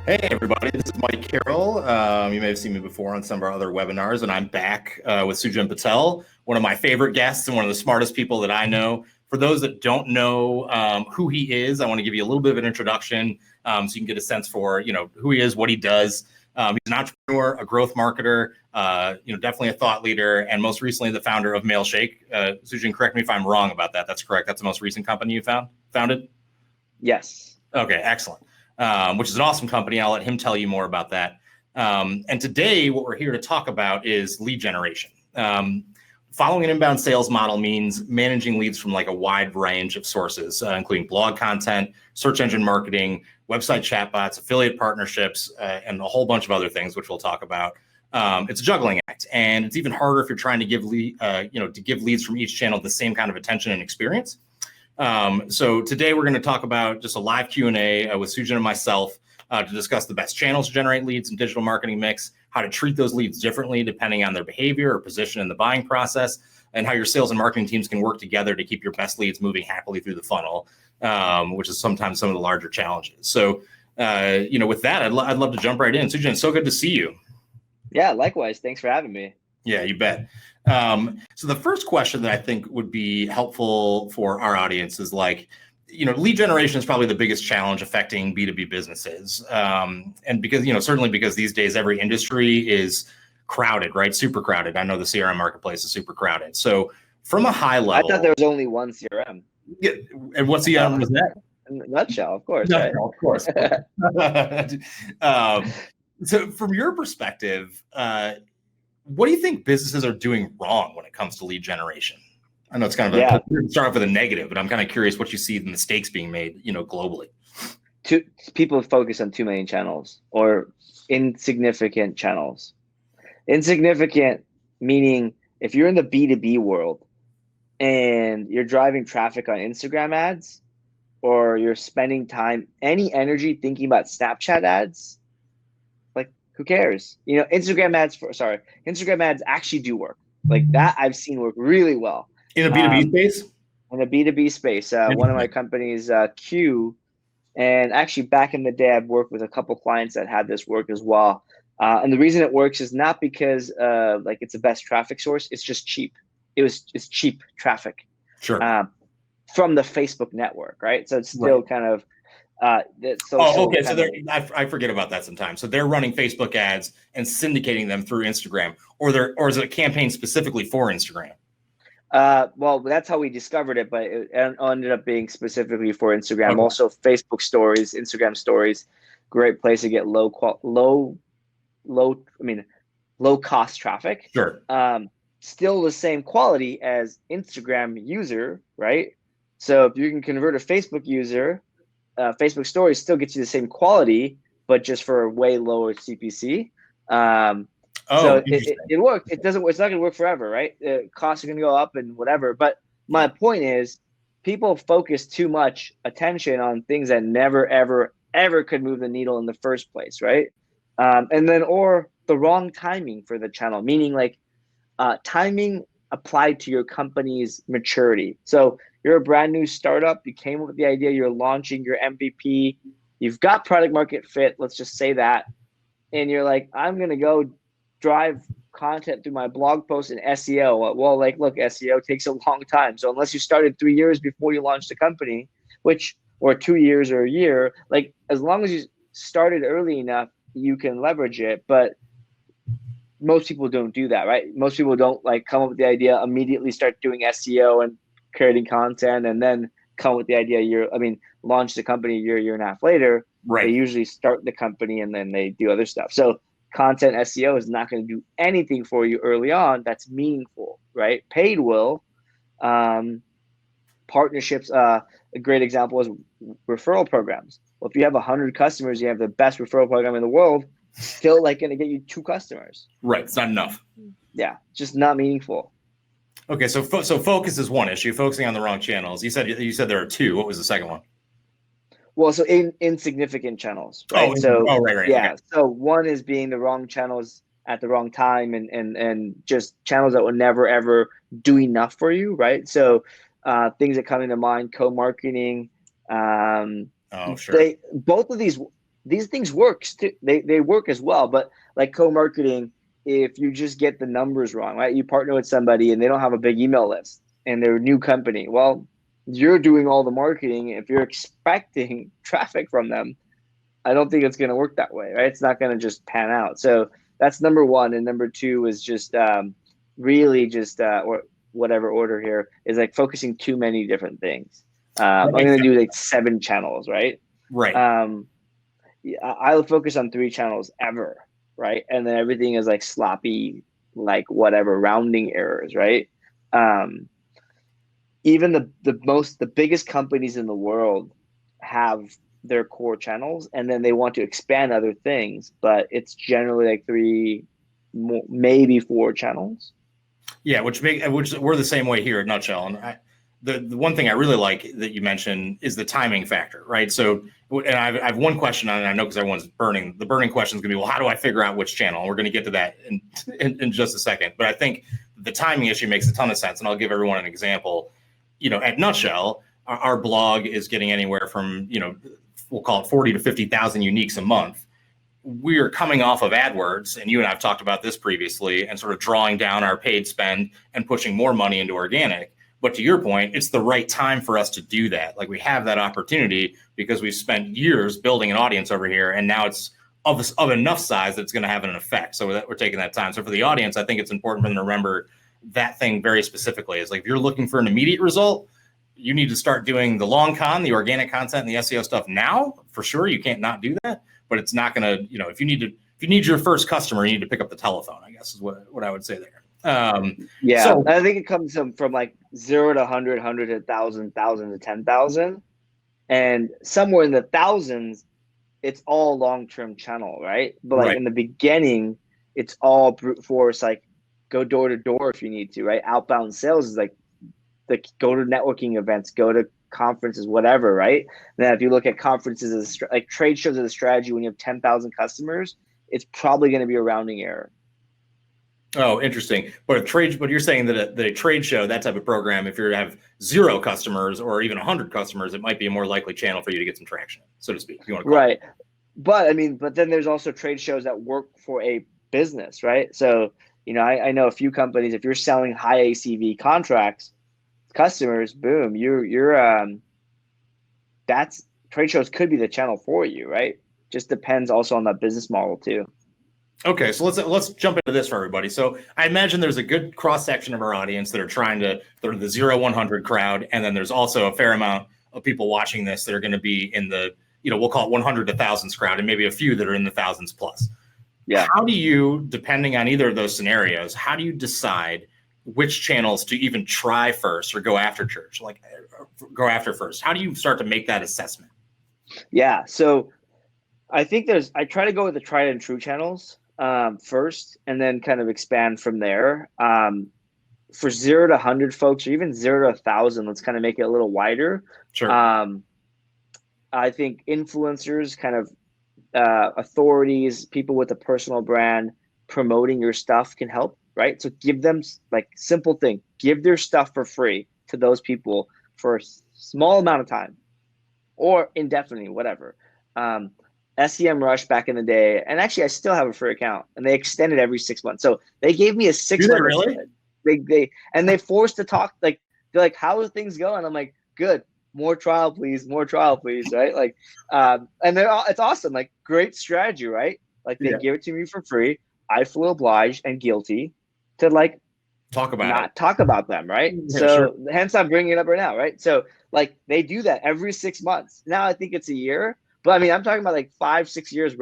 Hey everybody, this is Mike Carroll. You may have seen me before on some of our other webinars, and I'm back with Sujan Patel, one of my favorite guests and one of the smartest people that I know. For those that don't know who he is, I want to give you a little bit of an introduction so you can get a sense for who he is, what he does. He's an entrepreneur, a growth marketer, definitely a thought leader, and most recently the founder of Mailshake. Sujan, correct me if I'm wrong about that. That's correct. That's the most recent company you founded? Yes. Okay, excellent. Which is an awesome company. I'll let him tell you more about that. And today, what we're here to talk about is lead generation. Following an inbound sales model means managing leads from like a wide range of sources, including blog content, search engine marketing, website chatbots, affiliate partnerships, and a whole bunch of other things, which we'll talk about. It's a juggling act, and it's even harder if you're trying to give leads from each channel the same kind of attention and experience. So today we're going to talk about just a live Q&A with Sujan and myself to discuss the best channels to generate leads in digital marketing mix, how to treat those leads differently depending on their behavior or position in the buying process, and how your sales and marketing teams can work together to keep your best leads moving happily through the funnel, which is sometimes some of the larger challenges. So, with that, I'd love to jump right in. Sujan, it's so good to see you. Yeah, likewise. Thanks for having me. Yeah, you bet. So the first question that I think would be helpful for our audience is lead generation is probably the biggest challenge affecting B2B businesses. And because, certainly because these days every industry is crowded, right? Super crowded. I know the CRM marketplace is super crowded. So from a high level. I thought there was only one CRM. Yeah, and what CRM was that? In a nutshell, of course. Nutshell, right? Of course. So from your perspective, what do you think businesses are doing wrong when it comes to lead generation? I know it's kind of start off with a negative, but I'm kind of curious what you see the mistakes being made, globally. People focus on too many channels or insignificant channels. Insignificant meaning if you're in the B2B world and you're driving traffic on Instagram ads, or you're spending any energy thinking about Snapchat ads, who cares? Instagram ads actually do work. Like that I've seen work really well. In a B2B space? In a B2B space. One of my companies, Q, and actually back in the day, I've worked with a couple clients that had this work as well. And the reason it works is not because it's the best traffic source. It's just cheap. It's cheap traffic. Sure. From the Facebook network, right? So it's still kind of So I forget about that sometimes. So they're running Facebook ads and syndicating them through Instagram, or is it a campaign specifically for Instagram? Well, that's how we discovered it, but it ended up being specifically for Instagram. Okay. Also, Facebook stories, Instagram stories, great place to get low cost traffic. Sure. Still the same quality as Instagram user, right? So if you can convert a Facebook user. Facebook stories still gets you the same quality, but just for a way lower CPC. So it worked. It's not going to work forever, right? Costs are going to go up and whatever. But my point is, people focus too much attention on things that never, ever, ever could move the needle in the first place, right? Or the wrong timing for the channel, meaning timing applied to your company's maturity. So you're a brand new startup. You came up with the idea. You're launching your MVP. You've got product market fit. Let's just say that. And you're like, I'm going to go drive content through my blog posts and SEO. Well, look, SEO takes a long time. So unless you started 3 years before you launched the company, or 2 years or a year, as long as you started early enough, you can leverage it. But most people don't do that, right? Most people don't come up with the idea, immediately start doing SEO and creating content, and then come with the idea launch the company a year and a half later. Right. They usually start the company and then they do other stuff. So content SEO is not going to do anything for you early on that's meaningful, right? Paid will. Partnerships, a great example is referral programs. Well, if you have 100 customers, you have the best referral program in the world, still going to get you 2 customers. Right. It's not enough. Yeah. Just not meaningful. Okay. So focus is one issue, focusing on the wrong channels. You said there are 2. What was the second one? Well, so insignificant channels, right? Right. Yeah. Okay. So one is being the wrong channels at the wrong time and just channels that will never, ever do enough for you, right? So things that come into mind, co-marketing. Sure. Both of these these things works too. They work as well, but like co-marketing, if you just get the numbers wrong, right? You partner with somebody and they don't have a big email list and they're a new company. Well, you're doing all the marketing. If you're expecting traffic from them, I don't think it's going to work that way, right? It's not going to just pan out. So that's number one. And number two is just really just, or whatever order here, is like focusing too many different things. I'm going to do like 7 channels, right? Right. I'll focus on 3 channels ever, right? And then everything is like sloppy, like whatever, rounding errors, right? Even the biggest companies in the world have their core channels, and then they want to expand other things, but it's generally like 3, maybe 4 channels. Yeah, which we're the same way here at Nutshell. And the one thing I really like that you mentioned is the timing factor, right? So, and I've one question on it. I know because everyone's burning. The burning question is going to be, well, how do I figure out which channel? And we're going to get to that in just a second. But I think the timing issue makes a ton of sense, and I'll give everyone an example. At Nutshell, our blog is getting anywhere from we'll call it 40 to 50,000 uniques a month. We are coming off of AdWords, and you and I have talked about this previously, and sort of drawing down our paid spend and pushing more money into organic. But to your point, it's the right time for us to do that. Like, we have that opportunity because we've spent years building an audience over here, and now it's of enough size that it's going to have an effect. So we're taking that time. So for the audience, I think it's important for them to remember that thing very specifically. Is like, if you're looking for an immediate result, you need to start doing the long con, the organic content, and the SEO stuff now. For sure, you can't not do that. But it's not going to, if you need your first customer, you need to pick up the telephone, I guess is what I would say there. So I think it comes from like 0 to 100, 100 to 1,000, 1,000 to 10,000. And somewhere in the thousands, it's all long-term channel, right? But like in the beginning, it's all brute force, like go door to door if you need to, right? Outbound sales is like go to networking events, go to conferences, whatever, right? Now, if you look at conferences as like trade shows as a strategy, when you have 10,000 customers, it's probably going to be a rounding error. Oh, interesting. But you're saying that a trade show, that type of program, if you have 0 customers or even 100 customers, it might be a more likely channel for you to get some traction, so to speak. If you want to call it. But then there's also trade shows that work for a business, right? So, I know a few companies, if you're selling high ACV contracts, customers, boom, that's trade shows could be the channel for you, right? Just depends also on that business model too. Okay, so let's jump into this for everybody. So I imagine there's a good cross section of our audience that they're the 0-100 crowd, and then there's also a fair amount of people watching this that are going to be in the we'll call it 100 to thousands crowd, and maybe a few that are in the thousands plus. Yeah. How do you, depending on either of those scenarios, how do you decide which channels to even try first or go after first? How do you start to make that assessment? Yeah, so I think I try to go with the tried and true channels first, and then kind of expand from there. For 0 to 100 folks, or even 0 to 1,000, let's kind of make it a little wider. Sure. I think influencers, kind of authorities, people with a personal brand, promoting your stuff can help, right? So give them, like, simple thing, give their stuff for free to those people for a small amount of time or indefinitely, whatever. SEMrush back in the day, and actually I still have a free account, and they extend it every 6 months. So they gave me a 6 month. Really? They forced to talk, like, they're like, how are things going? I'm like, good. More trial, please. Right? Like, and it's awesome. Like, great strategy, right? Like, they give it to me for free. I feel obliged and guilty to like talk about them, right? Yeah, so sure. Hence I'm bringing it up right now, right? So like, they do that every 6 months. Now I think it's a year, but I mean, I'm talking about like 5-6 years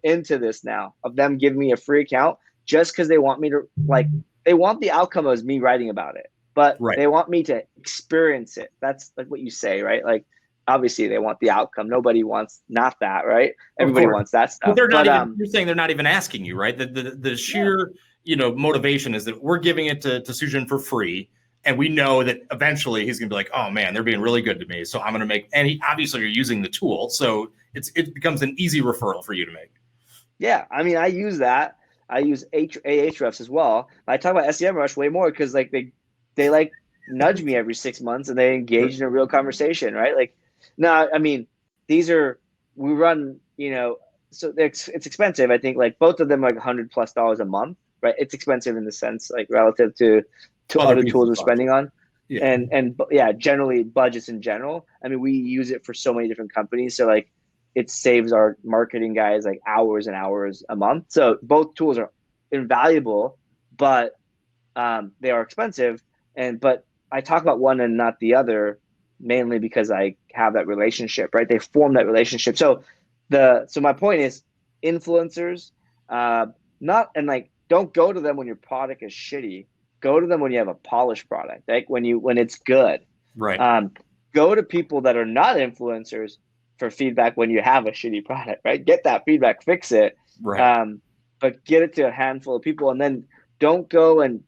into this now of them giving me a free account just because they want me to, like, they want the outcome as me writing about it, but they want me to experience it. That's like what you say, right? Like, obviously they want the outcome. Nobody wants not that, right? Everybody wants that stuff. But they're not even, you're saying they're not even asking you, right? The sheer, motivation is that we're giving it to Sujan for free. And we know that eventually he's going to be like, oh man, they're being really good to me. So I'm going to make, and obviously you're using the tool. So it becomes an easy referral for you to make. Yeah. I mean, I use that. I use Ahrefs as well. I talk about SEMrush way more because like they like nudge me every 6 months and they engage in a real conversation, right? Like, no, I mean, these are we run, so it's expensive. I think like both of them are like $100+ a month, right? It's expensive in the sense like relative to Other other pieces tools of we're spending software. on. Yeah. And yeah, generally budgets in general. I mean, we use it for so many different companies. So like it saves our marketing guys like hours and hours a month. So both tools are invaluable, but they are expensive. But I talk about one and not the other mainly because I have that relationship, right? They form that relationship. So my point is influencers, uh, not and like don't go to them when your product is shitty. Go to them when you have a polished product, like when it's good. Right. Um, Go to people that are not influencers for feedback when you have a shitty product, right? Get that feedback, fix it, Right. um, but get it to a handful of people, and then don't go and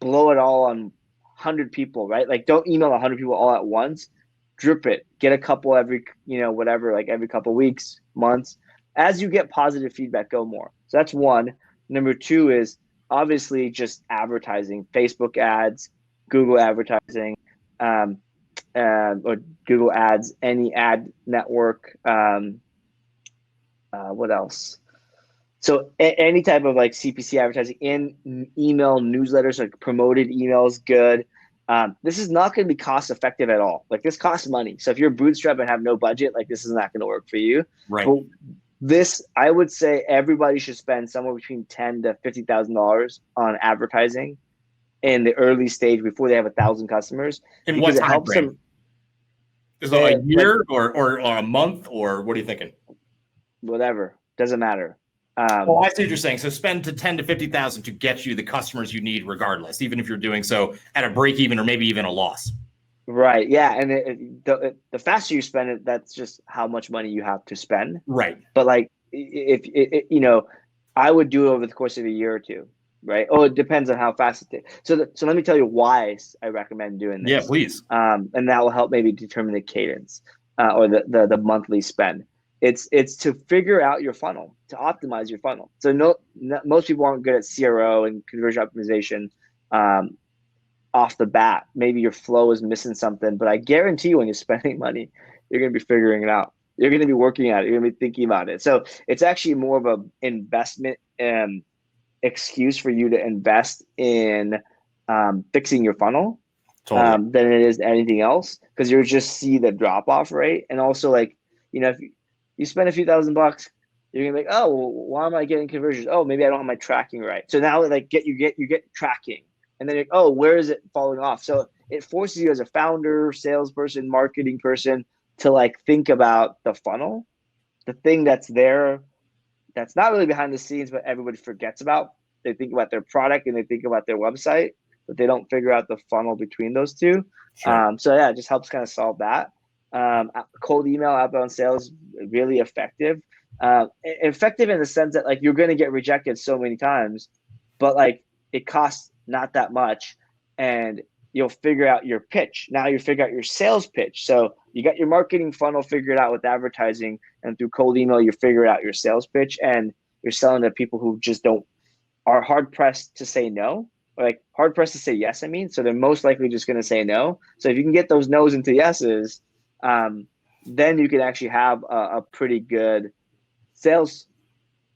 blow it all on 100 people, right? Like don't email 100 people all at once. Drip it. Get a couple every, whatever, like every couple weeks, months. As you get positive feedback, go more. So that's one. Number two is obviously just advertising, Facebook ads, Google advertising, um, or Google ads, any ad network. What else? So any type of like CPC advertising in email newsletters, like promoted emails, good. This is not going to be cost effective at all. Like this costs money. So if you're bootstrap and have no budget, like this is not going to work for you. Right. But this, I would say, everybody should spend somewhere between $10,000 to $50,000 on advertising in the early stage before they have 1,000 customers, In what because it time helps frame? them. Is it a Like year or a month, or what are you thinking? whatever, doesn't matter. Oh, I see what you're saying. So spend to 10 to 50,000 to get you the customers you need, regardless, even if you're doing so at a break even or maybe even a loss. Right. Yeah. And the faster you spend it, that's just how much money you have to spend. Right. But like, if I would do it over the course of a year or two. Right. Oh, it depends on how fast it takes. So let me tell you why I recommend doing Yeah, this. please. And that will help maybe determine the cadence, or the monthly spend. It's to figure out your funnel, to optimize your funnel. So most people aren't good at CRO and conversion optimization. Off the bat, maybe your flow is missing something, but I guarantee you when you're spending money, you're going to be figuring it out. You're going to be working at it. You're going to be thinking about it. So it's actually more of a investment excuse for you to invest in fixing your funnel, Totally. than it is anything else, because you'll just see the drop off rate. And also like, if you spend a few $1,000, you're gonna be like, oh, well, why am I getting conversions? Oh, maybe I don't have my tracking right. So now like you get tracking, and then you're like, oh, where is it falling off? So it forces you as a founder, salesperson, marketing person to like think about the funnel, the thing that's there, that's not really behind the scenes, but everybody forgets about. They think about their product and they think about their website, but they don't figure out the funnel between those two. Sure. So yeah, it just helps kind of solve that. Cold email, outbound sales, really effective. Effective in the sense that like you're going to get rejected so many times, but like it costs not that much, and you'll figure out your pitch. Now you figure out your sales pitch. So you got your marketing funnel figured out with advertising, and through cold email, you figure out your sales pitch, and you're selling to people who just are hard pressed to say no, or like hard pressed to say yes. I mean, so they're most likely just going to say no. So if you can get those no's into yeses, then you can actually have a pretty good sales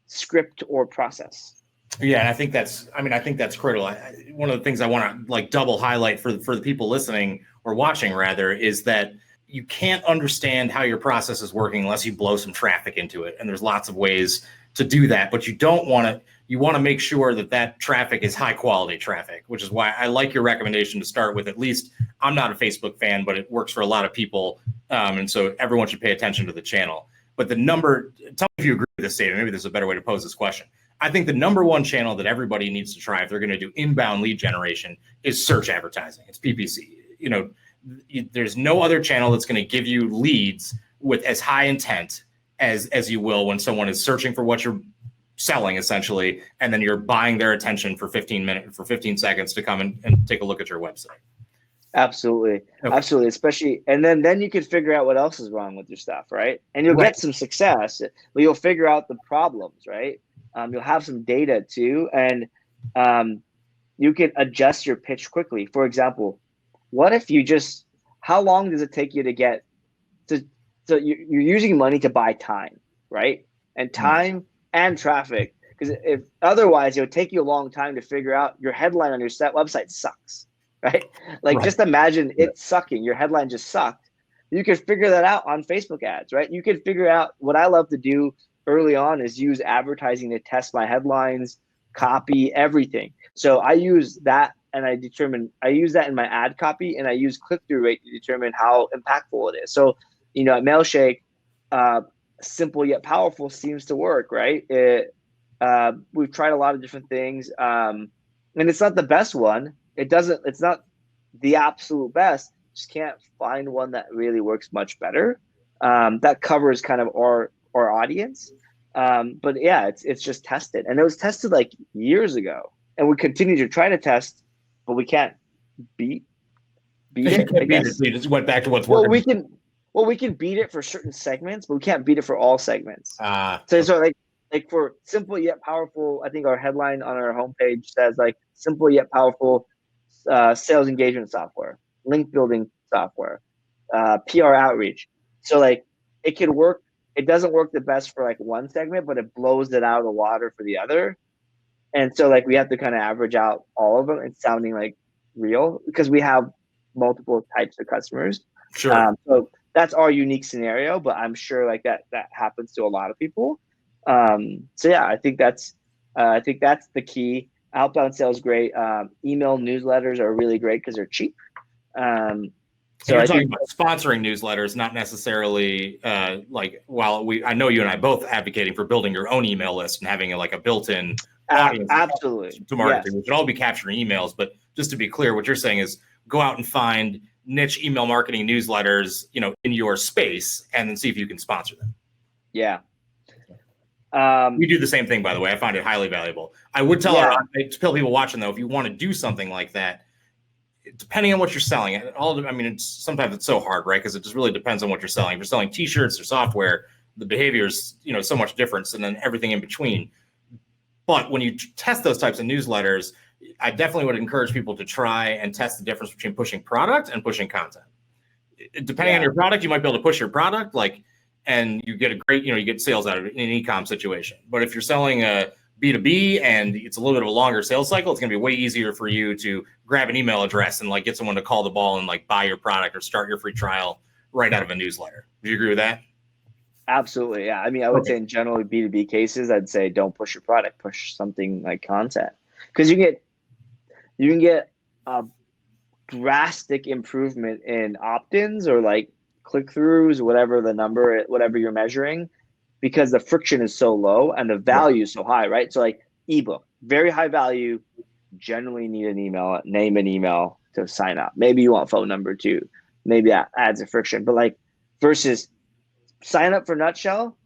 script or process. Yeah, and I think that's critical. One of the things I want to like double highlight for the people listening or watching rather is that you can't understand how your process is working unless you blow some traffic into it. And there's lots of ways to do that, but you don't want to. You want to make sure that traffic is high quality traffic, which is why I like your recommendation to start with. At least I'm not a Facebook fan, but it works for a lot of people, and so everyone should pay attention to the channel. But tell me if you agree with this statement. Maybe there's a better way to pose this question. I think the number one channel that everybody needs to try if they're going to do inbound lead generation is search advertising. It's PPC. There's no other channel that's going to give you leads with as high intent as you will when someone is searching for what you're selling, essentially, and then you're buying their attention for 15 seconds to come and take a look at your website. Absolutely. Okay. Absolutely. Especially, and then you can figure out what else is wrong with your stuff, right? And you'll get some success, but you'll figure out the problems, right? You'll have some data too, and you can adjust your pitch quickly. For example, what if how long does it take you to So you're using money to buy time, right? And time and traffic. Because if otherwise, it would take you a long time to figure out your headline on your website sucks, right? Like just imagine it sucking. Your headline just sucked. You could figure that out on Facebook ads, right? You could figure out what I love to do early on is use advertising to test my headlines, copy, everything. So I use that and I use that in my ad copy, and I use click-through rate to determine how impactful it is. So, at Mailshake, simple yet powerful seems to work, right? We've tried a lot of different things, and it's not the best one. It's not the absolute best. Just can't find one that really works much better. That covers kind of our audience. But yeah, it's just tested, and it was tested like years ago, and we continue to try to test, but we can't beat it. I guess. You just went back to what's working. We can beat it for certain segments, but we can't beat it for all segments. So like for simple yet powerful, I think our headline on our homepage says like simple yet powerful sales engagement software, link building software, PR outreach. So like it could work. It doesn't work the best for like one segment, but it blows it out of the water for the other. And so like we have to kind of average out all of them and sounding like real because we have multiple types of customers. Sure. So that's our unique scenario, but I'm sure like that happens to a lot of people. So yeah, I think that's the key. Outbound sales great. Email newsletters are really great because they're cheap. So you're talking about sponsoring newsletters, not necessarily like I know you and I both advocating for building your own email list and having a built-in audience absolutely to market to. We should all be capturing emails, but just to be clear, what you're saying is go out and find niche email marketing newsletters, in your space, and then see if you can sponsor them. Yeah. We do the same thing, by the way. I find it highly valuable. I would tell people watching though, if you want to do something like that, depending on what you're selling, sometimes it's so hard, right? Because it just really depends on what you're selling. If you're selling T-shirts or software, the behavior is so much different, and then everything in between. But when you test those types of newsletters, I definitely would encourage people to try and test the difference between pushing product and pushing content. Depending on your product, you might be able to push your product, and you get a great, you get sales out of it in an e-com situation. But if you're selling a B2B and it's a little bit of a longer sales cycle, it's going to be way easier for you to grab an email address and get someone to call the ball and buy your product or start your free trial right out of a newsletter. Do you agree with that? Absolutely. Yeah. I would say in general B2B cases, I'd say don't push your product, push something like content, because you can get a drastic improvement in opt-ins or click-throughs, whatever you're measuring, because the friction is so low and the value is so high, right? So ebook, very high value, generally need an email to sign up. Maybe you want phone number too. Maybe that adds a friction, but versus sign up for Nutshell.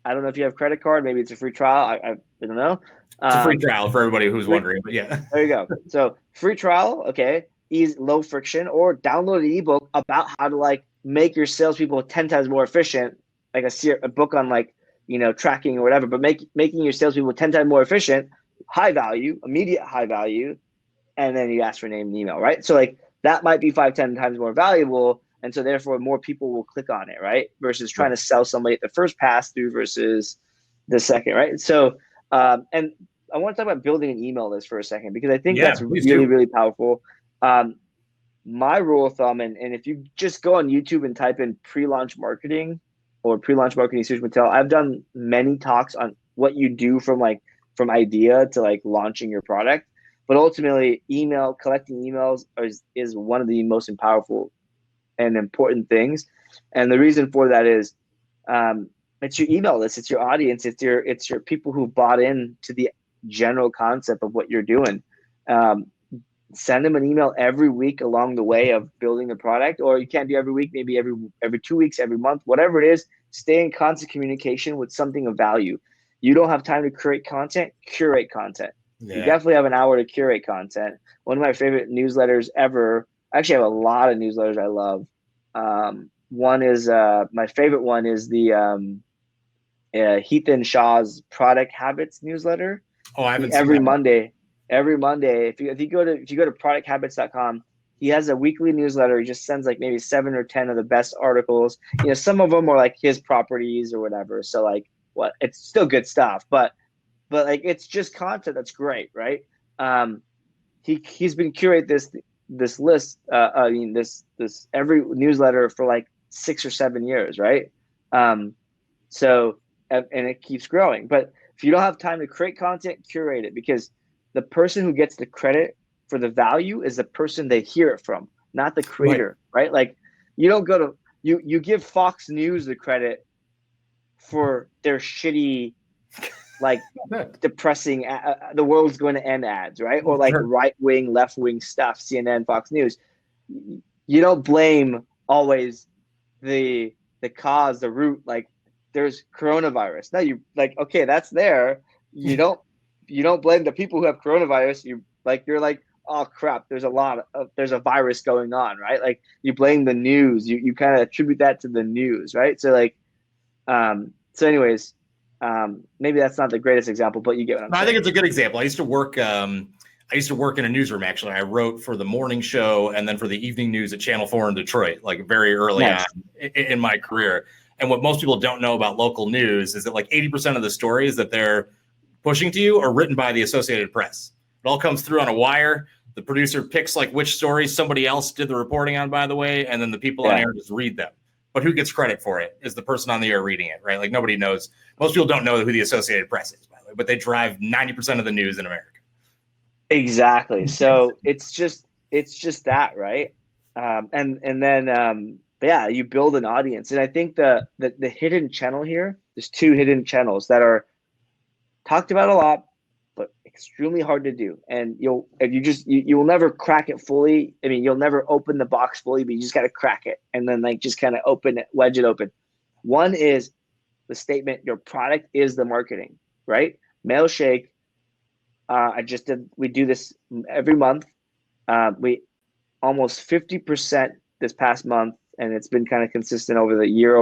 I don't know if you have credit card, maybe it's a free trial. I don't know. It's a free trial for everybody who's wondering, but yeah. There you go. So free trial, okay, low friction, or download an ebook about how to make your salespeople 10 times more efficient, like a book on tracking or whatever, but making your salespeople 10 times more efficient, high value, immediate high value, and then you ask for name and email, right? So that might be 5-10 times more valuable, and so therefore more people will click on it, right? Versus trying to sell somebody at the first pass through versus the second, right? So and I want to talk about building an email list for a second, because I think that's really, really powerful. My rule of thumb, and if you just go on YouTube and type in pre-launch marketing or pre-launch marketing Sujan Patel, I've done many talks on what you do from idea to launching your product. But ultimately, collecting emails is one of the most powerful and important things. And the reason for that is it's your email list, it's your audience, it's your people who bought in to the general concept of what you're doing. Send them an email every week along the way of building the product, or you can't do every week, maybe every 2 weeks, every month, whatever it is. Stay in constant communication with something of value. You don't have time to create content, curate content. Yeah. You definitely have an hour to curate content. One of my favorite newsletters ever, I actually have a lot of newsletters I love. One is my favorite one is the Heath and Shaw's Product Habits newsletter. Oh, I haven't every Monday. Every Monday, if you go to producthabits.com, He has a weekly newsletter. He just sends like maybe 7 or 10 of the best articles. Some of them are like his properties or whatever. So like it's still good stuff, but like it's just content that's great, right? He's been curate this list. This every newsletter for like 6 or 7 years, right? So and it keeps growing. But if you don't have time to create content, curate it, because the person who gets the credit for the value is the person they hear it from, not the creator, right? Like you don't go to you give Fox News the credit for their shitty, like depressing the world's going to end ads, right? Or like right wing, left wing stuff, CNN, Fox News. You don't blame always the cause, the root. Like there's coronavirus. No, you like, okay, that's there. You don't blame the people who have coronavirus. You're like, oh crap, there's a virus going on, right? Like you blame the news. You kind of attribute that to the news, right? So like, so anyways, maybe that's not the greatest example, but you get what I'm saying. I think it's a good example. I used to work in a newsroom, actually. I wrote for the morning show and then for the evening news at Channel 4 in Detroit, like very early on in my career. And what most people don't know about local news is that like 80% of the stories that they're pushing to you are written by the Associated Press. It all comes through on a wire. The producer picks like which stories somebody else did the reporting on, by the way, and then the people on air just read them. But who gets credit for it is the person on the air reading it, right? Like nobody knows. Most people don't know who the Associated Press is, by the way, but they drive 90% of the news in America. Exactly. So it's just that, right? And then you build an audience. And I think the hidden channel here, there's 2 hidden channels that are talked about a lot, but extremely hard to do. And you will never crack it fully. I mean, you'll never open the box fully, but you just got to crack it and then like just kind of wedge it open. One is the statement, your product is the marketing, right? Mailshake. We do this every month. We almost 50% this past month, and it's been kind of consistent over year.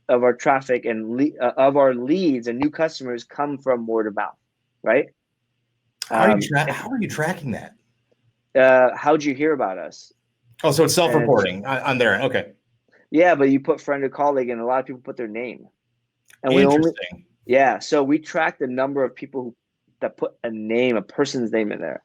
Of our traffic and of our leads and new customers come from word of mouth, right? How are you tracking that? How'd you hear about us? Oh, so it's self-reporting on there. Okay. Yeah, but you put friend or colleague, and a lot of people put their name. And Interesting. So we track the number of people that put a person's name in there,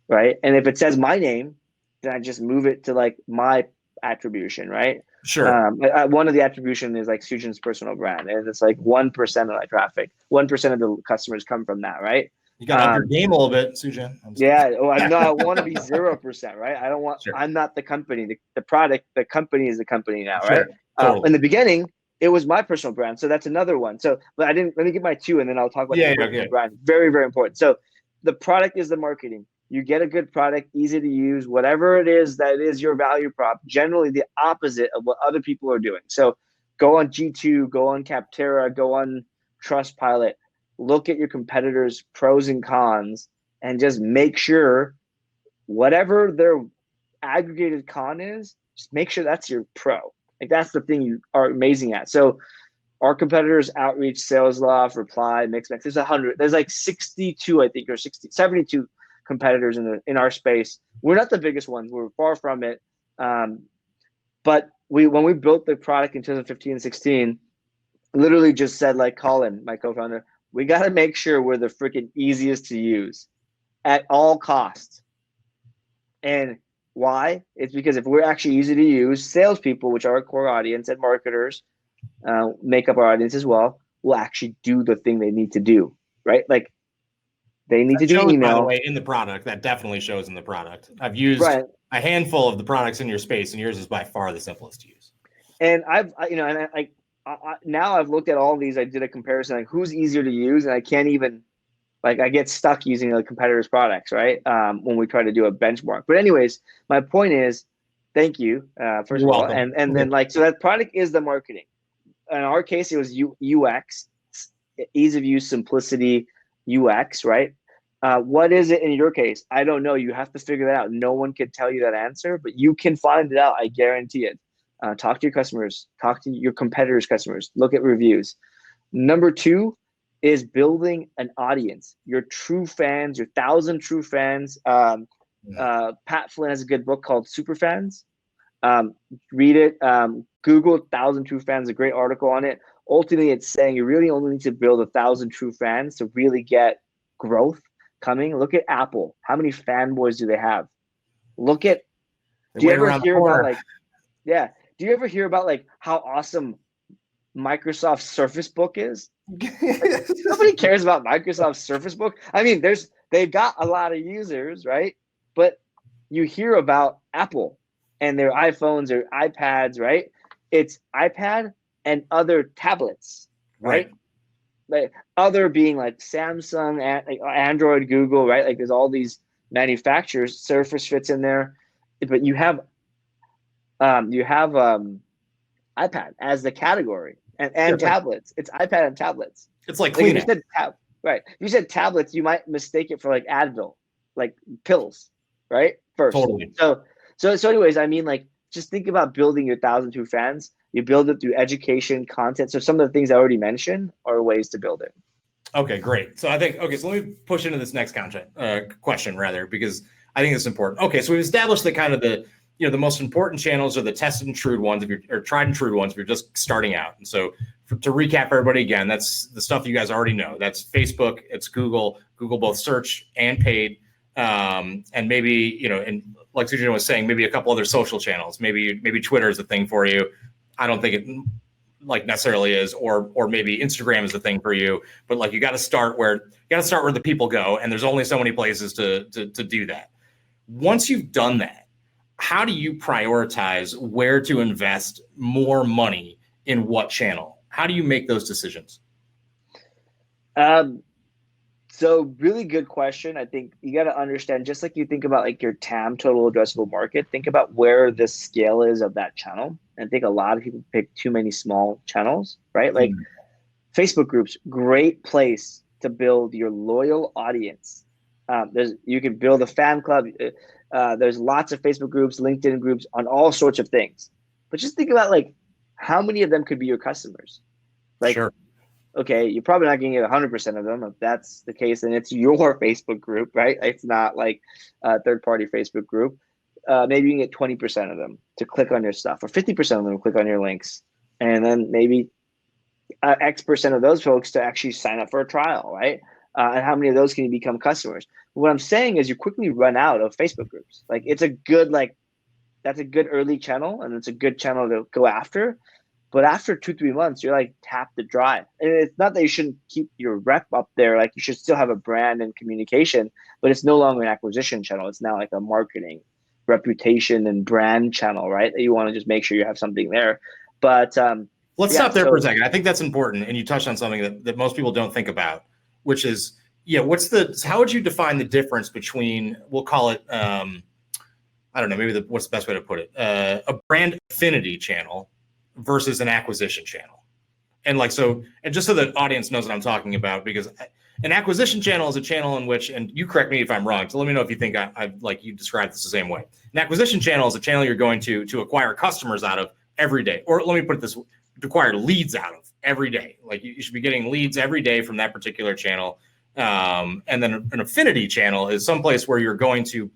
right? And if it says my name, then I just move it to like my attribution, right? Sure. One of the attribution is like Sujan's personal brand, and it's like 1% of my traffic. 1% of the customers come from that, right? You got to up your game a little bit, Sujan. Yeah. Well, I want to be 0%, right? I don't want. Sure. I'm not the company. The product. The company is the company now, right? Sure. Totally. In the beginning, it was my personal brand, so that's another one. So, but I didn't. Let me get my 2, and then I'll talk about the personal brand. Very, very important. So, the product is the marketing. You get a good product, easy to use, whatever it is that is your value prop, generally the opposite of what other people are doing. So go on G2, go on Capterra, go on Trustpilot, look at your competitors' pros and cons, and just make sure whatever their aggregated con is, just make sure that's your pro. Like that's the thing you are amazing at. So our competitors, Outreach, SalesLoft, Reply, MixMax, there's 100, there's like 62, I think, or 72 competitors in our space. We're not the biggest ones. We're far from it. But when we built the product in 2015 and 16, literally just said, like Colin, my co-founder, we got to make sure we're the freaking easiest to use at all costs. And why? It's because if we're actually easy to use, salespeople, which are our core audience, and marketers make up our audience as well, will actually do the thing they need to do, right? Like, they need to do email. By the way, in the product, that definitely shows in the product. I've used a handful of the products in your space, and yours is by far the simplest to use. And now I've looked at all these. I did a comparison, like who's easier to use, and I can't even, like, I get stuck using the competitors' products, right? When we try to do a benchmark. But anyways, my point is, thank you, first of all. And then like, so that product is the marketing. In our case, it was UX, ease of use, simplicity, UX, right? What is it in your case? I don't know. You have to figure that out. No one can tell you that answer, but you can find it out. I guarantee it. Talk to your customers. Talk to your competitors' customers. Look at reviews. Number 2 is building an audience. Your true fans, your 1,000 true fans. Pat Flynn has a good book called Superfans. Read it. Google 1,000 True Fans, a great article on it. Ultimately, it's saying you really only need to build 1,000 true fans to really get growth coming. Look at Apple. How many fanboys do they have? Look at, do you ever hear about like, yeah, do you ever hear about like how awesome Microsoft Surface Book is? Like, nobody cares about Microsoft Surface Book. I mean, they've got a lot of users, right? But you hear about Apple and their iPhones or iPads, right? It's iPad and other tablets, right? Like other being like Samsung, Android, Google, right? Like there's all these manufacturers. Surface fits in there, but you have iPad as the category and tablets. It's iPad and tablets. It's like Kleenex. You said right. You said tablets, you might mistake it for like Advil, like pills, right? First. Totally. So anyways, I mean, like, just think about building your 1,000 true fans. You build it through education, content. So some of the things I already mentioned are ways to build it. Okay, great. So I think, so let me push into this next question rather, because I think it's important. Okay, so we've established that kind of the most important channels are the tested and true ones, or tried and true ones if you're just starting out. And so to recap everybody again, that's the stuff you guys already know. That's Facebook, it's Google both search and paid. And maybe, and like Sujan was saying, maybe a couple other social channels, maybe Twitter is a thing for you. I don't think it like necessarily is, or maybe Instagram is the thing for you, but like you got to start where the people go. And there's only so many places to do that. Once you've done that, how do you prioritize where to invest more money in what channel? How do you make those decisions? So really good question. I think you got to understand, just like you think about like your TAM, total addressable market, think about where the scale is of that channel. And I think a lot of people pick too many small channels, right? Like Facebook groups, great place to build your loyal audience. You can build a fan club. There's lots of Facebook groups, LinkedIn groups on all sorts of things. But just think about like how many of them could be your customers. Like, sure. Okay, you're probably not going to get 100% of them. If that's the case, and it's your Facebook group, right? It's not like a third-party Facebook group. Maybe you can get 20% of them to click on your stuff, or 50% of them to click on your links. And then maybe X% of those folks to actually sign up for a trial, right? And how many of those can you become customers? What I'm saying is you quickly run out of Facebook groups. Like it's a good, that's a good early channel, and it's a good channel to go after. But after 2-3 months, you're like tapped to dry. And it's not that you shouldn't keep your rep up there. Like you should still have a brand and communication, but it's no longer an acquisition channel. It's now like a marketing, reputation, and brand channel, right? That you want to just make sure you have something there. But let's stop there for a second. I think that's important. And you touched on something that most people don't think about, which is, how would you define the difference between, we'll call it, I don't know, maybe what's the best way to put it? A brand affinity channel versus an acquisition channel. And and just so the audience knows what I'm talking about, because an acquisition channel is a channel in which, and you correct me if I'm wrong, so let me know if you think I like you described this the same way. An acquisition channel is a channel you're going to acquire customers out of every day. Or let me put it this way, to acquire leads out of every day. Like you should be getting leads every day from that particular channel. And then an affinity channel is someplace where you're going to,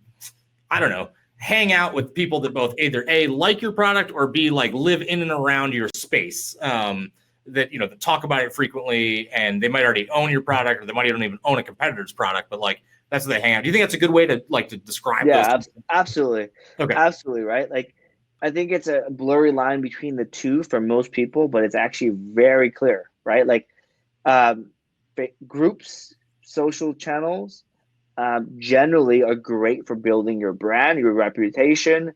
I don't know, hang out with people that both either A, like your product, or B, like live in and around your space, that talk about it frequently, and they might already own your product, or they might even own a competitor's product, but like that's where they hang out. Do you think that's a good way to describe those? Absolutely. Okay. Absolutely, right? Like I think it's a blurry line between the two for most people, but it's actually very clear, right? Like groups, social channels, generally are great for building your brand, your reputation,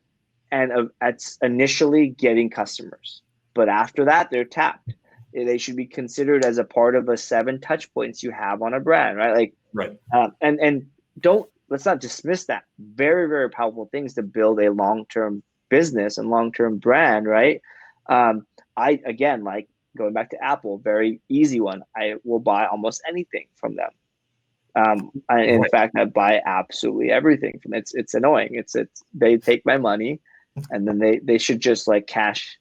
and it's initially getting customers. But after that, they're tapped. They should be considered as a part of the 7 touch points you have on a brand, right? Like, right. And let's not dismiss that. Very, very powerful things to build a long-term business and long-term brand, right? Again, like going back to Apple, very easy one. I will buy almost anything from them. In fact, I buy absolutely everything from it. It's annoying. They take my money, and then they should just like cash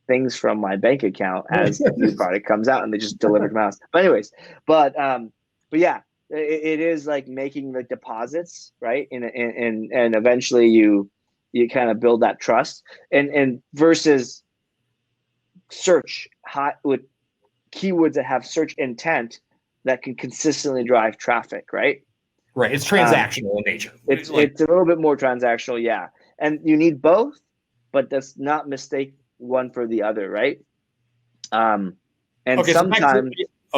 things from my bank account as the new product comes out, and they just deliver to my house. But anyways, but yeah, it is like making the deposits, right? And eventually you kind of build that trust, and versus search hot with keywords that have search intent that can consistently drive traffic, right? Right. It's transactional in nature. It's a little bit more transactional, yeah. And you need both, but let's not mistake one for the other, right? And okay, sometimes,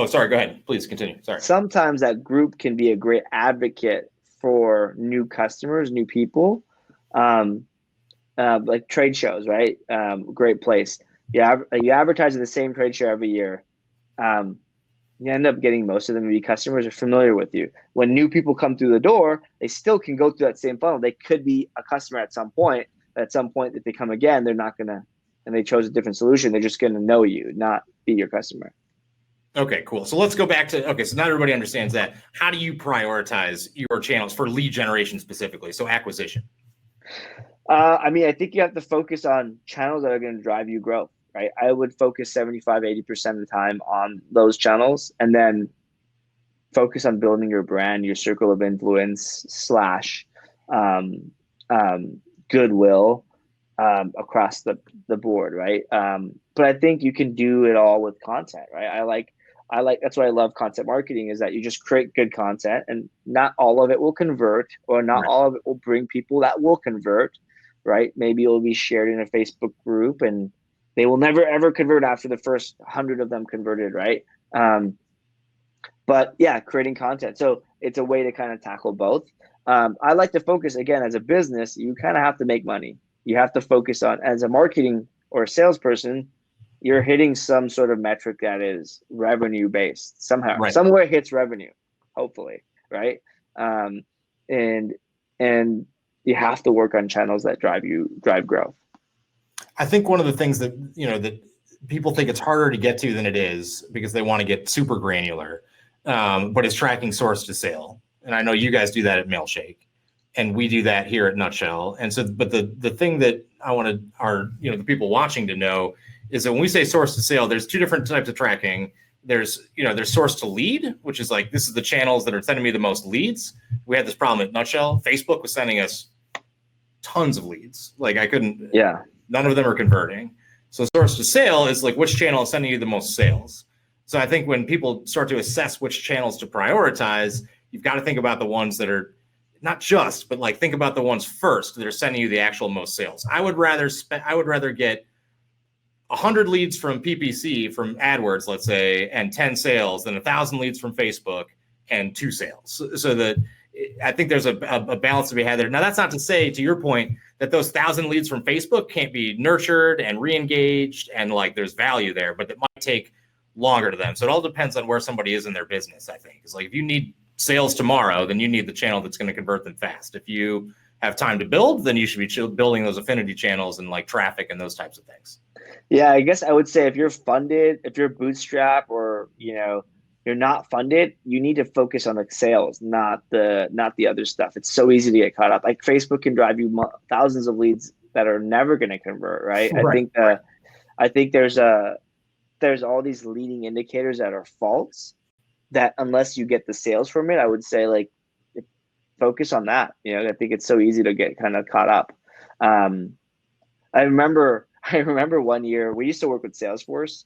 sorry, go ahead. Please continue. Sorry. sometimes that group can be a great advocate for new customers, new people, like trade shows, right? Great place. Yeah, you advertise at the same trade show every year. You end up getting most of them to be customers or familiar with you. When new people come through the door, they still can go through that same funnel. They could be a customer at some point. But at some point, if they come again, they're not gonna, and they chose a different solution. They're just gonna know you, not be your customer. Okay, cool. So let's go back to, okay, so not everybody understands that. How do you prioritize your channels for lead generation specifically? So acquisition. I mean, I think you have to focus on channels that are going to drive you growth, right? I would focus 75, 80% of the time on those channels, and then focus on building your brand, your circle of influence slash goodwill across the board, right? But I think you can do it all with content, right? I like that's why I love content marketing, is that you just create good content, and not all of it will convert, or not Right. all of it will bring people that will convert, right? Maybe it'll be shared in a Facebook group and they will never ever convert after the first 100 of them converted, right? But yeah, creating content. So it's a way to kind of tackle both. I like to focus, again, as a business, you kind of have to make money. You have to focus on, as a marketing or a salesperson, you're hitting some sort of metric that is revenue based somehow. Right. Somewhere it hits revenue, hopefully, right? And you have to work on channels that drive growth. I think one of the things that, that people think it's harder to get to than it is, because they want to get super granular, but it's tracking source to sale. And I know you guys do that at Mailshake, and we do that here at Nutshell. And so, but the thing that I want the people watching to know is that when we say source to sale, there's two different types of tracking. There's source to lead, which is like, this is the channels that are sending me the most leads. We had this problem at Nutshell. Facebook was sending us tons of leads. Like none of them are converting. So source to sale is like, which channel is sending you the most sales. So I think when people start to assess which channels to prioritize, you've got to think about the ones that are not just, but like, think about the ones first that are sending you the actual most sales. I would rather get 100 leads from PPC, from AdWords, let's say, and 10 sales than 1,000 leads from Facebook and 2 sales. So that I think there's a balance to be had there. Now, that's not to say, to your point, that those 1,000 leads from Facebook can't be nurtured and re-engaged, and like there's value there, but it might take longer to them. So it all depends on where somebody is in their business, I think. It's like, if you need sales tomorrow, then you need the channel that's going to convert them fast. If you have time to build, then you should be building those affinity channels and like traffic and those types of things. Yeah, I guess I would say, if you're funded, if you're bootstrap, or you're not funded, you need to focus on the sales, not the other stuff. It's so easy to get caught up. Like, Facebook can drive you thousands of leads that are never going to convert, right? Right. I think there's all these leading indicators that are false, that unless you get the sales from it, I would say, like, focus on that. I think it's so easy to get kind of caught up. I remember one year we used to work with Salesforce.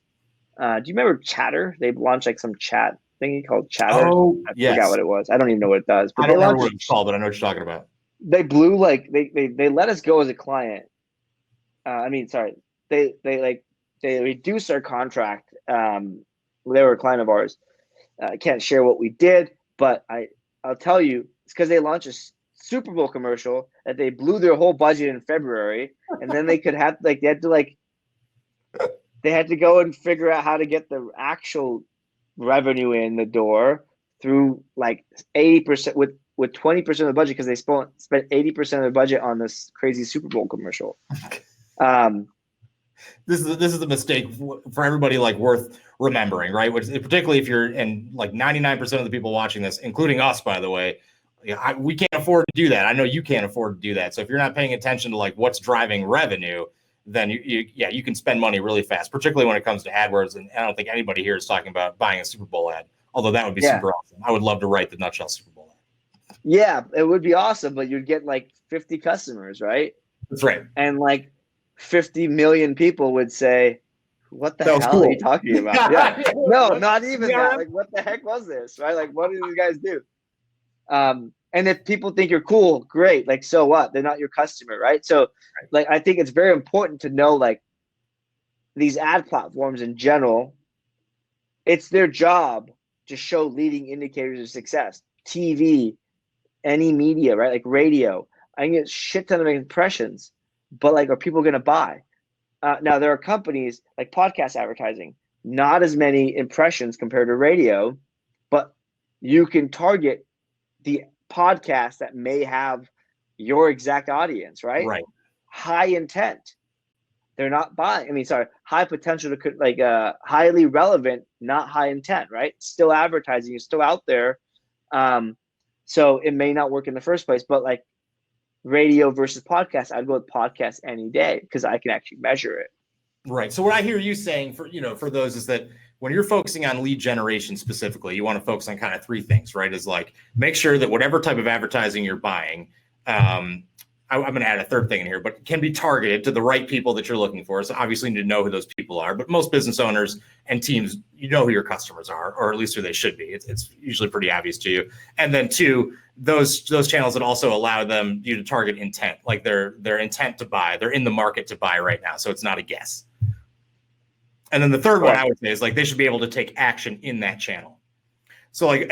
Do you remember Chatter? They launched like some chat thingy called Chatter. Oh, I forgot what it was. I don't even know what it does. But I don't remember what it's called, but I know what you're talking about. They blew, like, they let us go as a client. They reduced our contract. They were a client of ours. I can't share what we did, but I'll tell you, it's because they launched a Super Bowl commercial that they blew their whole budget in February, and then they had to go and figure out how to get the actual revenue in the door through like 80% with 20% of the budget, because they spent 80% of the budget on this crazy Super Bowl commercial. This is a mistake for everybody, like, worth remembering, right? Which, particularly if you're, and like 99% of the people watching this, including us, by the way, we can't afford to do that. I know you can't afford to do that. So if you're not paying attention to like what's driving revenue, then you can spend money really fast, particularly when it comes to AdWords. And I don't think anybody here is talking about buying a Super Bowl ad. Although that would be Yeah. super awesome. I would love to write the Nutshell Super Bowl ad. Yeah, it would be awesome, but you'd get like 50 customers, right? That's right. And like 50 million people would say, what the That was hell cool. are you talking about? Yeah. No, not even Yeah. that. Like, what the heck was this? Right? Like, what did these guys do? And if people think you're cool, great. Like, so what? They're not your customer, right? So, like, I think it's very important to know, like, these ad platforms in general, it's their job to show leading indicators of success. TV, any media, right? Like radio. I can get shit ton of impressions, but like, are people going to buy? Now, there are companies like podcast advertising, not as many impressions compared to radio, but you can target the podcast that may have your exact audience, right? Right. High intent. They're not buying. I mean, sorry, high potential to like highly relevant, not high intent, right? Still advertising is still out there. So it may not work in the first place, but like radio versus podcast, I'd go with podcast any day because I can actually measure it. Right. So what I hear you saying for those is that when you're focusing on lead generation specifically, you want to focus on kind of three things, right? Is like make sure that whatever type of advertising you're buying, I'm going to add a third thing in here, but can be targeted to the right people that you're looking for. So obviously you need to know who those people are, but most business owners and teams, you know who your customers are, or at least who they should be. It's usually pretty obvious to you. And then two, those channels that also allow you to target intent, like their intent to buy. They're in the market to buy right now, so it's not a guess. And then the third one I would say is like they should be able to take action in that channel. So like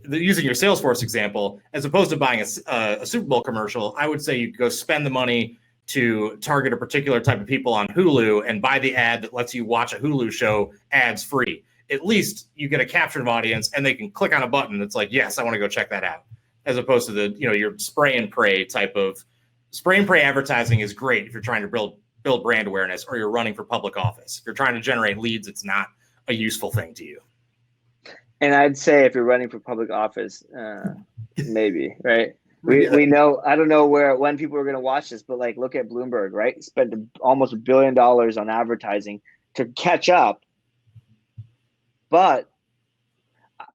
using your Salesforce example, as opposed to buying a Super Bowl commercial, I would say you go spend the money to target a particular type of people on Hulu and buy the ad that lets you watch a Hulu show ads free. At least you get a captured audience and they can click on a button that's like, yes, I want to go check that out. As opposed to your spray and pray type of spray and pray advertising is great if you're trying to build brand awareness or you're running for public office. If you're trying to generate leads, it's not a useful thing to you. And I'd say if you're running for public office, maybe, right? We know, I don't know when people are going to watch this, but like look at Bloomberg, right? Spent almost $1 billion on advertising to catch up. But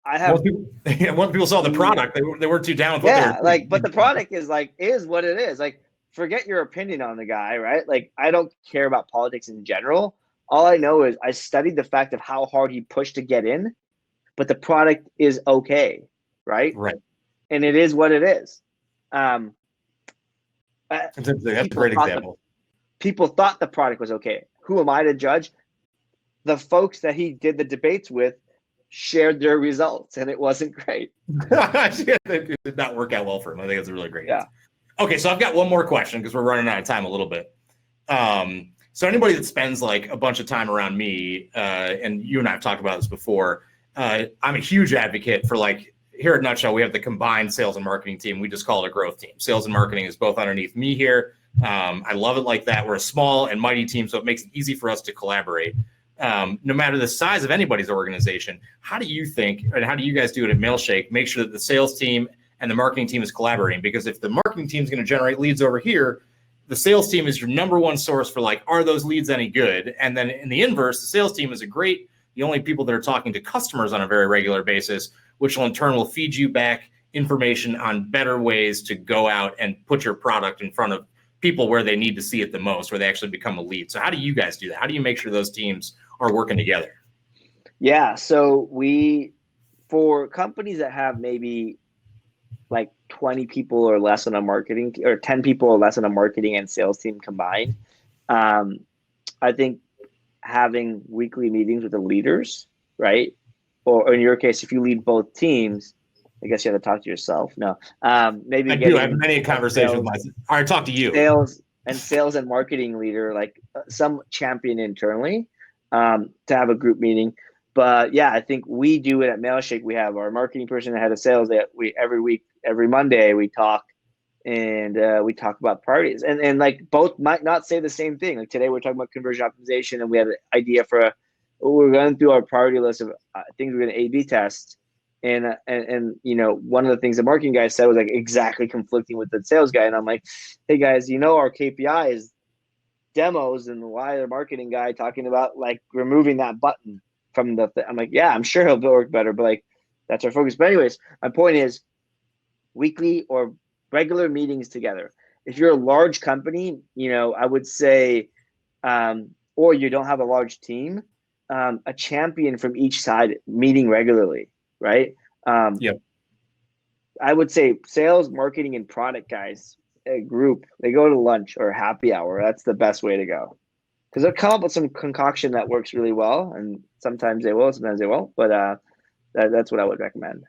I have once people saw the product, they weren't too down with what they were doing. but the product is what it is. Like, forget your opinion on the guy, right? Like, I don't care about politics in general. All I know is I studied the fact of how hard he pushed to get in, but the product is okay, right? Right. And it is what it is. That's a great example. People thought the product was okay. Who am I to judge? The folks that he did the debates with shared their results, and it wasn't great. It did not work out well for him. I think it's a really great answer. Okay, so I've got one more question because we're running out of time a little bit. So anybody that spends like a bunch of time around me, and you and I have talked about this before, I'm a huge advocate for like here at Nutshell, we have the combined sales and marketing team. We just call it a growth team. Sales and marketing is both underneath me here. I love it like that. We're a small and mighty team, so it makes it easy for us to collaborate. No matter the size of anybody's organization, how do you think, and how do you guys do it at Mailshake, make sure that the sales team and the marketing team is collaborating? Because if the marketing team is going to generate leads over here, the sales team is your number one source for like, are those leads any good? And then in the inverse, the sales team is the only people that are talking to customers on a very regular basis, which will in turn will feed you back information on better ways to go out and put your product in front of people where they need to see it the most, where they actually become a lead. So how do you guys do that? How do you make sure those teams are working together? Yeah, so for companies that have maybe like 20 people or less on a marketing, or 10 people or less on a marketing and sales team combined, I think having weekly meetings with the leaders, right? Or in your case, if you lead both teams, I guess you have to talk to yourself. No, maybe I do. I have many conversations with myself. All right, talk to you. Sales and marketing leader, like some champion internally, to have a group meeting. But yeah, I think we do it at Mailshake. We have our marketing person and head of sales that every week, every Monday we talk, and we talk about priorities. And like both might not say the same thing. Like today we're talking about conversion optimization, and we had an idea for we're going through our priority list of things we're going to A/B test. And one of the things the marketing guy said was like exactly conflicting with the sales guy. And I'm like, hey guys, our KPI is demos, and why the marketing guy talking about like removing that button from I'm like, yeah, I'm sure he'll work better, but like That's our focus. But anyways, my point is weekly or regular meetings together. If you're a large company, I would say, or you don't have a large team, a champion from each side meeting regularly, right? Yep. I would say sales, marketing, and product guys, a group, they go to lunch or happy hour. That's the best way to go. Because they'll come up with some concoction that works really well, and sometimes they will, sometimes they won't. But that's what I would recommend.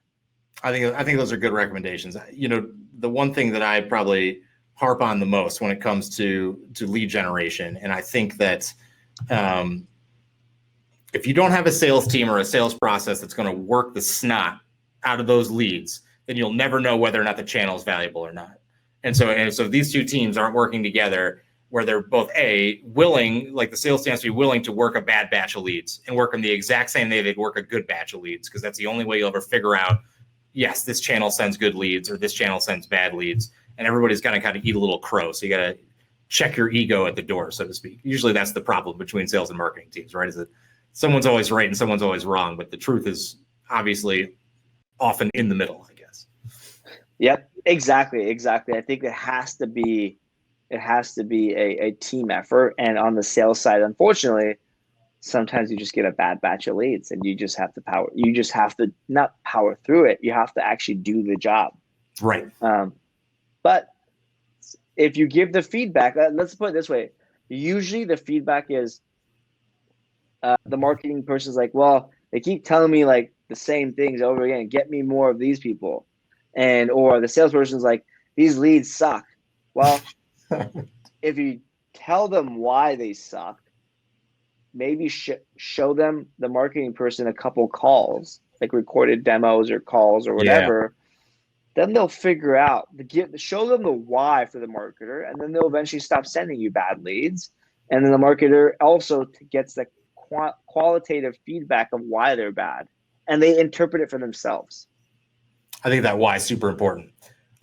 I think those are good recommendations. The one thing that I probably harp on the most when it comes to lead generation, and I think that if you don't have a sales team or a sales process that's going to work the snot out of those leads, then you'll never know whether or not the channel is valuable or not. And so these two teams aren't working together where they're both willing, like the sales team has to be willing to work a bad batch of leads and work them the exact same day they'd work a good batch of leads, because that's the only way you'll ever figure out, yes, this channel sends good leads or this channel sends bad leads. And everybody's going to kind of eat a little crow. So you got to check your ego at the door, so to speak. Usually that's the problem between sales and marketing teams, right? Is that someone's always right and someone's always wrong, but the truth is obviously often in the middle, I guess. Yep, exactly. I think it has to be a team effort. And on the sales side, unfortunately, sometimes you just get a bad batch of leads and you just have to not power through it. You have to actually do the job. Right. But if you give the feedback, let's put it this way. Usually the feedback is the marketing person's like, well, they keep telling me like the same things over again. Get me more of these people. Or the salesperson's like, these leads suck. Well, if you tell them why they suck, maybe show them, the marketing person, a couple calls, like recorded demos or calls or whatever. Then they'll figure out, show them the why for the marketer, and then they'll eventually stop sending you bad leads. And then the marketer also gets the qualitative feedback of why they're bad, and they interpret it for themselves. I think that why is super important.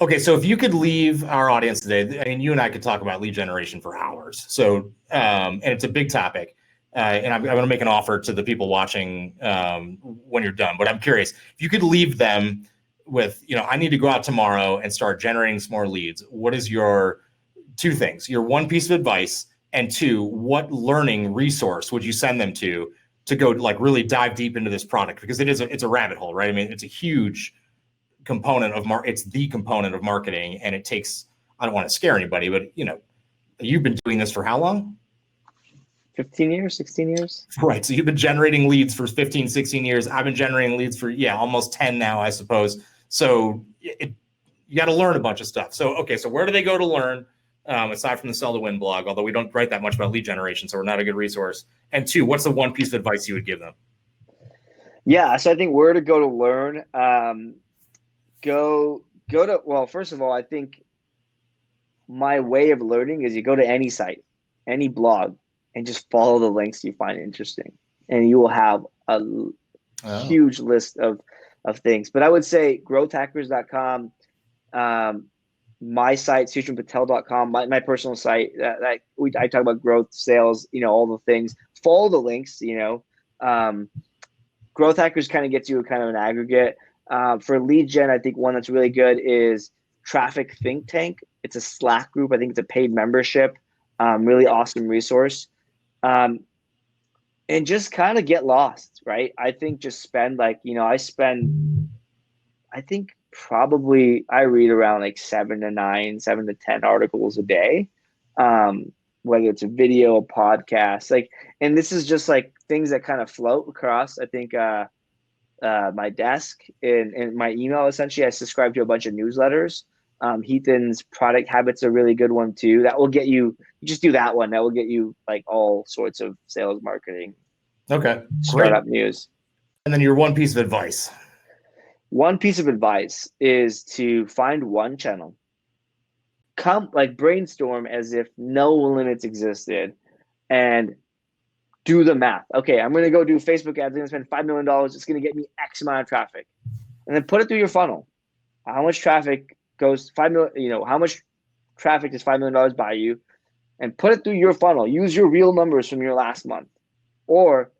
Okay, so if you could leave our audience today, I mean, you and I could talk about lead generation for hours. So, and it's a big topic. And I'm going to make an offer to the people watching when you're done. But I'm curious, if you could leave them with, I need to go out tomorrow and start generating some more leads. What is your two things, your one piece of advice, and two, what learning resource would you send them to go like really dive deep into this product? Because it's a rabbit hole, right? I mean, it's a huge component of it's the component of marketing, and it takes, I don't want to scare anybody, but you've been doing this for how long? 15 years, 16 years. Right. So you've been generating leads for 15, 16 years. I've been generating leads for, almost 10 now, I suppose. So you got to learn a bunch of stuff. So, okay. So where do they go to learn, aside from the Sell to Win blog, although we don't write that much about lead generation, so we're not a good resource. And two, what's the one piece of advice you would give them? Yeah. So I think where to go to learn, well, first of all, I think my way of learning is you go to any site, any blog, and just follow the links you find interesting, and you will have a huge list of things. But I would say growthhackers.com, my site, sujanpatel.com, my personal site, I talk about growth, sales, all the things. Follow the links, Growth Hackers kind of gets you kind of an aggregate. For lead gen, I think one that's really good is Traffic Think Tank. It's a Slack group. I think it's a paid membership. Really awesome resource. And just kind of get lost, right? I think just spend I think probably I read around like 7 to 10 articles a day. Whether it's a video, a podcast, and this is just like things that kind of float across. I think my desk and my email, essentially, I subscribe to a bunch of newsletters. Heathen's Product Habits are a really good one too. That will get you just do that one. That will get you like all sorts of sales, marketing. Okay. Startup Great. news. And then your one piece of advice. One piece of advice is to find one channel. Brainstorm as if no limits existed and do the math. Okay, I'm going to go do Facebook ads. I'm going to spend $5 million. It's going to get me X amount of traffic. And then put it through your funnel. How much traffic goes $5 million, how much traffic does $5 million buy you? And put it through your funnel. Use your real numbers from your last month. Or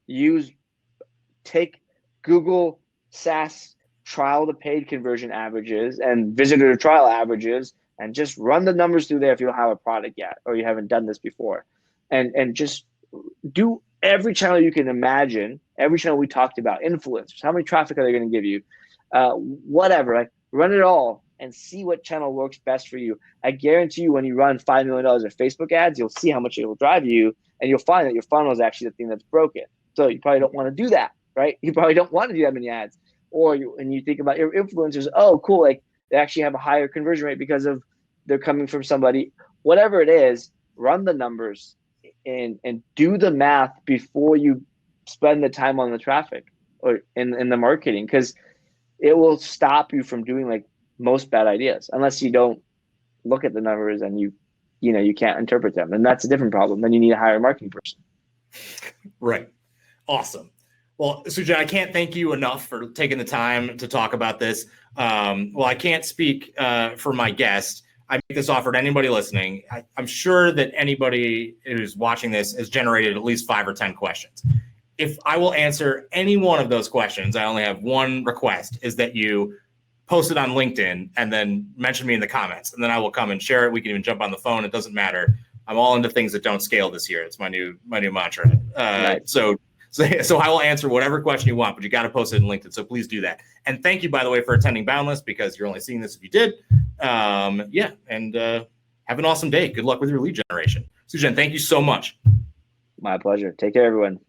take Google SaaS trial to paid conversion averages and visitor to trial averages, and just run the numbers through there if you don't have a product yet or you haven't done this before. And just do every channel you can imagine, every channel we talked about, influencers, how many traffic are they going to give you? Whatever, like run it all and see what channel works best for you. I guarantee you when you run $5 million of Facebook ads, you'll see how much it will drive you, and you'll find that your funnel is actually the thing that's broken. So you probably don't want to do that, right? You probably don't want to do that many ads. Or and you think about your influencers, oh, cool, like they actually have a higher conversion rate because of they're coming from somebody. Whatever it is, run the numbers and do the math before you spend the time on the traffic or in the marketing, because it will stop you from doing like most bad ideas unless you don't look at the numbers and you can't interpret them. And that's a different problem. Then you need to hire a marketing person. Right. Awesome. Well, Sujan, I can't thank you enough for taking the time to talk about this. Well, I can't speak for my guest. I make this offer to anybody listening. I'm sure that anybody who's watching this has generated at least 5 or 10 questions. If I will answer any one of those questions, I only have one request, is that you post it on LinkedIn and then mention me in the comments, and then I will come and share it. We can even jump on the phone. It doesn't matter. I'm all into things that don't scale this year. It's my new mantra. Nice. So I will answer whatever question you want, but you got to post it in LinkedIn. So please do that. And thank you, by the way, for attending Boundless, because you're only seeing this if you did. And have an awesome day. Good luck with your lead generation. Sujan, thank you so much. My pleasure. Take care, everyone.